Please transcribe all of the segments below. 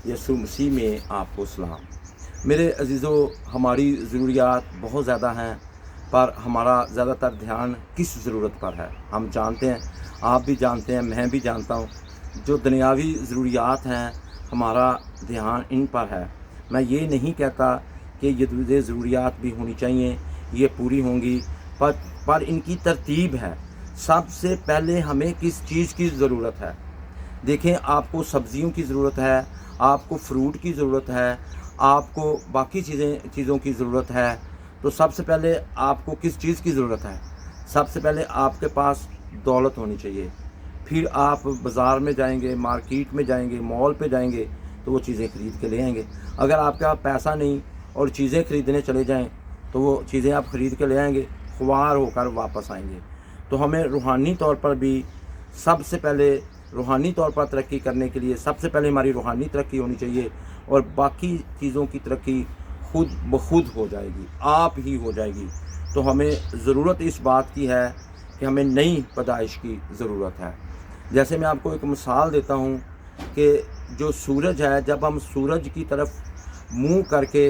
यसु मसीह में आपको सलाम। मेरे अजीज़ों, हमारी ज़रूरियात बहुत ज़्यादा हैं, पर हमारा ज़्यादातर ध्यान किस ज़रूरत पर है? हम जानते हैं, आप भी जानते हैं, मैं भी जानता हूँ, जो दुनियावी ज़रूरियात हैं हमारा ध्यान इन पर है। मैं ये नहीं कहता कि ये ज़रूरियात भी होनी चाहिए, ये पूरी होंगी, पर इनकी तरतीब है। सबसे पहले हमें किस चीज़ की ज़रूरत है? देखें, आपको सब्ज़ियों की ज़रूरत है, आपको फ्रूट की ज़रूरत है, आपको बाकी चीज़ों की ज़रूरत है। तो सबसे पहले आपको किस चीज़ की ज़रूरत है? सबसे पहले आपके पास दौलत होनी चाहिए। फिर आप बाज़ार में जाएंगे, मार्केट में जाएंगे, मॉल पे जाएंगे, तो वो चीज़ें ख़रीद के ले आएंगे। अगर आपके पास पैसा नहीं और चीज़ें ख़रीदने चले जाएं, तो वो चीज़ें आप ख़रीद के ले आएंगे, ख्वार होकर वापस आएंगे। तो हमें रूहानी तौर पर भी सबसे पहले रूहानी तौर पर तरक्की करने के लिए सबसे पहले हमारी रूहानी तरक्की होनी चाहिए, और बाकी चीज़ों की तरक्की खुद ब खुद हो जाएगी, आप ही हो जाएगी। तो हमें ज़रूरत इस बात की है कि हमें नई पैदाइश की ज़रूरत है। जैसे मैं आपको एक मिसाल देता हूँ कि जो सूरज है, जब हम सूरज की तरफ मुँह करके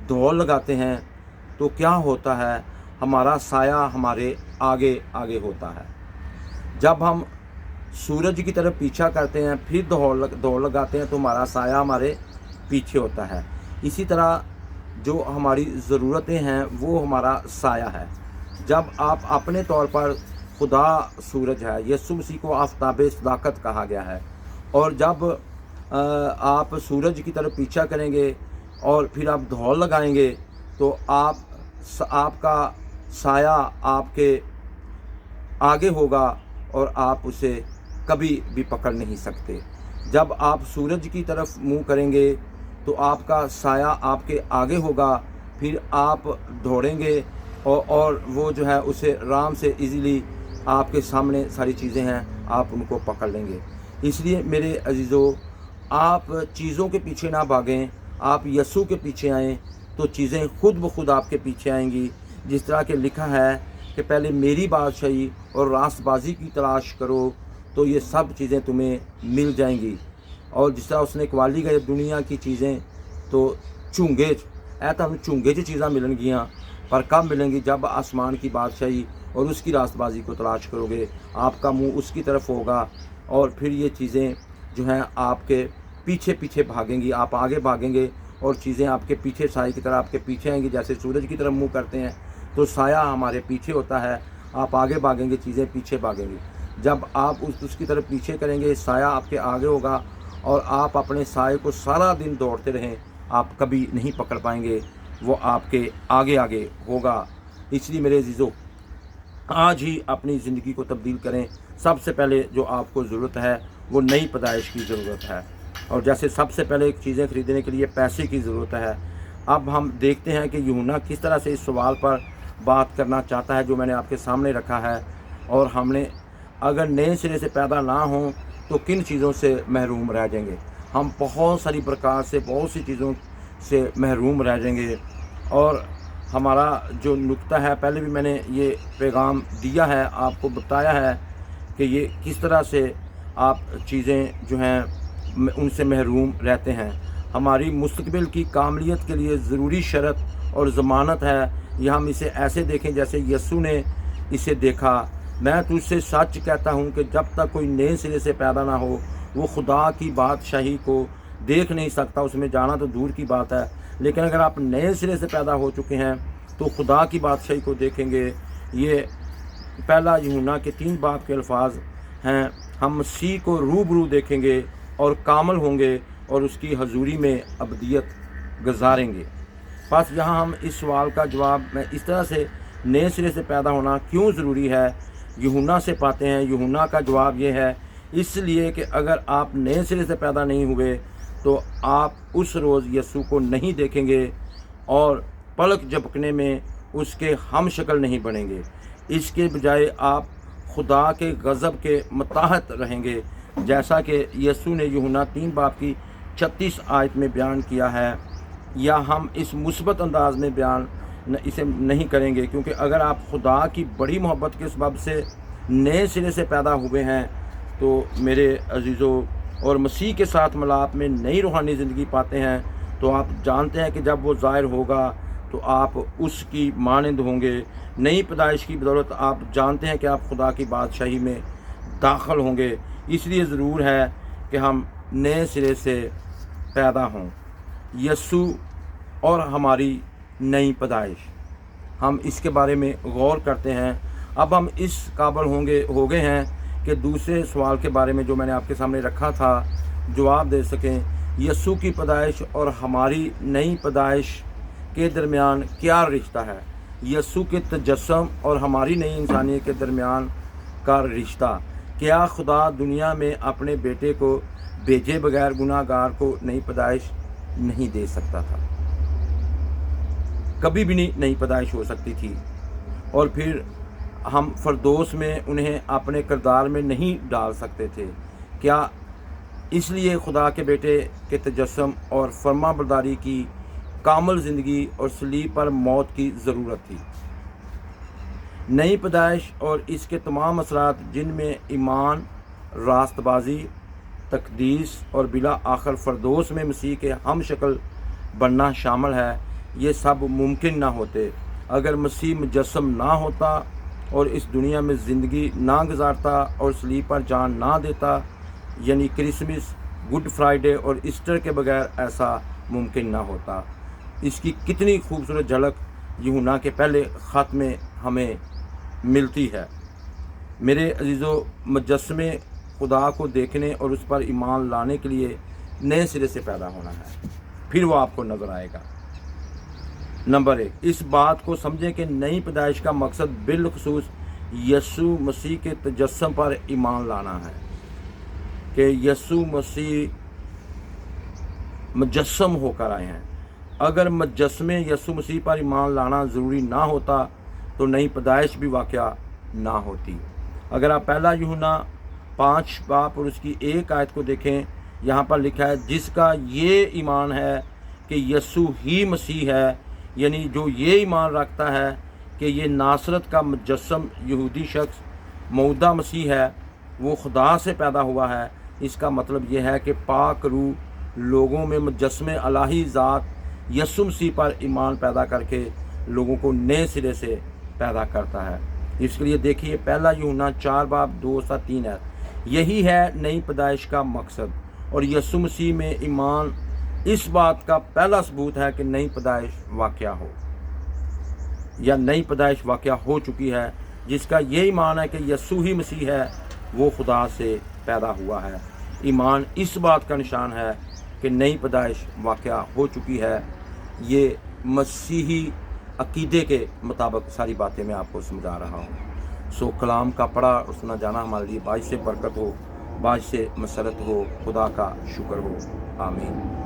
दौड़ लगाते हैं तो क्या होता है? हमारा साया हमारे आगे आगे होता है। जब हम सूरज की तरफ पीछा करते हैं, फिर दौड़ लगाते हैं, तो हमारा साया हमारे पीछे होता है। इसी तरह जो हमारी ज़रूरतें हैं वो हमारा साया है। जब आप अपने तौर पर खुदा सूरज है, यसु मसीह को आफ़ताब सदाकत कहा गया है, और जब आप सूरज की तरफ पीछा करेंगे और फिर आप दौड़ लगाएंगे, तो आपका साया आपके आगे होगा और आप उसे कभी भी पकड़ नहीं सकते। जब आप सूरज की तरफ मुँह करेंगे तो आपका साया आपके आगे होगा, फिर आप दौड़ेंगे और वो जो है उसे आराम से इजीली आपके सामने सारी चीज़ें हैं, आप उनको पकड़ लेंगे। इसलिए मेरे अजीज़ों, आप चीज़ों के पीछे ना भागें, आप यसु के पीछे आएँ, तो चीज़ें खुद ब खुद आपके पीछे आएंगी। जिस तरह के लिखा है कि पहले मेरी बादशाही और रास्तबाजी की तलाश करो, तो ये सब चीज़ें तुम्हें मिल जाएंगी। और जिस तरह उसने कवाली गए दुनिया की चीज़ें तो झूंगे तुम झूंगे चीज़ां मिलनगियाँ, पर कब मिलेंगी? जब आसमान की बादशाही और उसकी रास्तबाजी को तलाश करोगे, आपका मुंह उसकी तरफ होगा, और फिर ये चीज़ें जो हैं आपके पीछे पीछे भागेंगी। आप आगे भागेंगे और चीज़ें आपके पीछे साए की तरह आपके पीछे आएंगी। जैसे सूरज की तरफ मुँह करते हैं तो साया हमारे पीछे होता है, आप आगे भागेंगे, चीज़ें पीछे भागेंगी। जब आप उसकी तरफ पीछे करेंगे, साया आपके आगे होगा, और आप अपने साए को सारा दिन दौड़ते रहें, आप कभी नहीं पकड़ पाएंगे, वो आपके आगे आगे होगा। इसलिए मेरे अजीज़ों, आज ही अपनी ज़िंदगी को तब्दील करें। सबसे पहले जो आपको ज़रूरत है वो नई पैदाइश की ज़रूरत है, और जैसे सबसे पहले चीज़ें ख़रीदने के लिए पैसे की ज़रूरत है। अब हम देखते हैं कि यूहन्ना किस तरह से इस सवाल पर बात करना चाहता है जो मैंने आपके सामने रखा है। और हमने अगर नए सिरे से पैदा ना हों तो किन चीज़ों से महरूम रह जाएंगे? हम बहुत सारी प्रकार से बहुत सी चीज़ों से महरूम रह जाएंगे। और हमारा जो नुक्ता है, पहले भी मैंने ये पैगाम दिया है, आपको बताया है कि ये किस तरह से आप चीज़ें जो हैं उनसे महरूम रहते हैं। हमारी मुस्तकबिल की कामलियत के लिए ज़रूरी शर्त और ज़मानत है, ये हम इसे ऐसे देखें जैसे यसु ने इसे देखा। मैं तुझसे सच कहता हूँ कि जब तक कोई नए सिरे से पैदा ना हो, वो खुदा की बादशाही को देख नहीं सकता। उसमें जाना तो दूर की बात है, लेकिन अगर आप नए सिरे से पैदा हो चुके हैं तो खुदा की बादशाही को देखेंगे। ये पहला यूहन्ना के 3 बाब के अल्फाज हैं। हम मसीह को रूबरू देखेंगे और कामल होंगे और उसकी हजूरी में अबदियत गुजारेंगे। बस यहाँ हम इस सवाल का जवाब मैं इस तरह से नए सिरे से पैदा होना क्यों ज़रूरी है यूहन्ना से पाते हैं। यूहन्ना का जवाब ये है, इसलिए कि अगर आप नए सिरे से पैदा नहीं हुए तो आप उस रोज़ यसु को नहीं देखेंगे और पलक झपकने में उसके हम शक्ल नहीं बनेंगे। इसके बजाय आप खुदा के गज़ब के मुताहत रहेंगे, जैसा कि यसु ने यूहन्ना 3 बाब की 36 आयत में बयान किया है। या हम इस मुस्बत अंदाज में बयान इसे नहीं करेंगे, क्योंकि अगर आप खुदा की बड़ी मोहब्बत के सबब से नए सिरे से पैदा हुए हैं तो मेरे अजीज़ों اور مسیح کے ساتھ ملاپ میں نئی روحانی زندگی پاتے ہیں تو آپ جانتے ہیں کہ جب وہ ظاہر ہوگا تو آپ اس کی مانند ہوں گے۔ نئی پیدائش کی بدولت آپ جانتے ہیں کہ آپ خدا کی بادشاہی میں داخل ہوں گے۔ اس لیے ضرور ہے کہ ہم نئے سرے سے پیدا ہوں۔ یسوع اور ہماری نئی پیدائش، ہم اس کے بارے میں غور کرتے ہیں۔ اب ہم اس قابل ہو گئے ہیں کہ دوسرے سوال کے بارے میں جو میں نے آپ کے سامنے رکھا تھا جواب دے سکیں۔ یسوع کی پیدائش اور ہماری نئی پیدائش کے درمیان کیا رشتہ ہے؟ یسوع کے تجسم اور ہماری نئی انسانیت کے درمیان کا رشتہ۔ کیا خدا دنیا میں اپنے بیٹے کو بھیجے بغیر گناہ گار کو نئی پیدائش نہیں دے سکتا تھا؟ کبھی بھی نہیں نئی پیدائش ہو سکتی تھی، اور پھر ہم فردوس میں انہیں اپنے کردار میں نہیں ڈال سکتے تھے۔ کیا اس لیے خدا کے بیٹے کے تجسم اور فرما برداری کی کامل زندگی اور صلیب پر موت کی ضرورت تھی؟ نئی پیدائش اور اس کے تمام اثرات جن میں ایمان، راست بازی، تقدیس اور بلا آخر فردوس میں مسیح کے ہم شکل بننا شامل ہے، یہ سب ممکن نہ ہوتے اگر مسیح مجسم نہ ہوتا اور اس دنیا میں زندگی نہ گزارتا اور صلیب پر جان نہ دیتا۔ یعنی کرسمس، گڈ فرائیڈے اور ایسٹر کے بغیر ایسا ممکن نہ ہوتا۔ اس کی کتنی خوبصورت جھلک یوحنا کے پہلے خط میں ہمیں ملتی ہے۔ میرے عزیزو، مجسمے خدا کو دیکھنے اور اس پر ایمان لانے کے لیے نئے سرے سے پیدا ہونا ہے، پھر وہ آپ کو نظر آئے گا۔ نمبر 1، اس بات کو سمجھیں کہ نئی پیدائش کا مقصد بالخصوص یسوع مسیح کے تجسم پر ایمان لانا ہے، کہ یسوع مسیح مجسم ہو کر آئے ہیں۔ اگر مجسمے یسوع مسیح پر ایمان لانا ضروری نہ ہوتا تو نئی پیدائش بھی واقعہ نہ ہوتی۔ اگر آپ پہلا یوحنا 5 باب اور اس کی 1 آیت کو دیکھیں، یہاں پر لکھا ہے جس کا یہ ایمان ہے کہ یسوع ہی مسیح ہے، یعنی جو یہ ایمان رکھتا ہے کہ یہ ناصرت کا مجسم یہودی شخص موعودہ مسیح ہے، وہ خدا سے پیدا ہوا ہے۔ اس کا مطلب یہ ہے کہ پاک روح لوگوں میں مجسم الہی ذات یسوع مسیح پر ایمان پیدا کر کے لوگوں کو نئے سرے سے پیدا کرتا ہے۔ اس کے لیے دیکھیے پہلا یوحنا 4 باب 2-3 ہے، یہی ہے نئی پیدائش کا مقصد، اور یسوع مسیح میں ایمان اس بات کا پہلا ثبوت ہے کہ نئی پیدائش واقعہ ہو یا نئی پیدائش واقعہ ہو چکی ہے۔ جس کا یہ ایمان ہے کہ یسوع ہی مسیح ہے، وہ خدا سے پیدا ہوا ہے۔ ایمان اس بات کا نشان ہے کہ نئی پیدائش واقعہ ہو چکی ہے۔ یہ مسیحی عقیدے کے مطابق ساری باتیں میں آپ کو سمجھا رہا ہوں۔ کلام کا پڑھا اور سنا جانا ہمارے لیے باعث برکت ہو، باعث مسرت ہو۔ خدا کا شکر ہو، آمین۔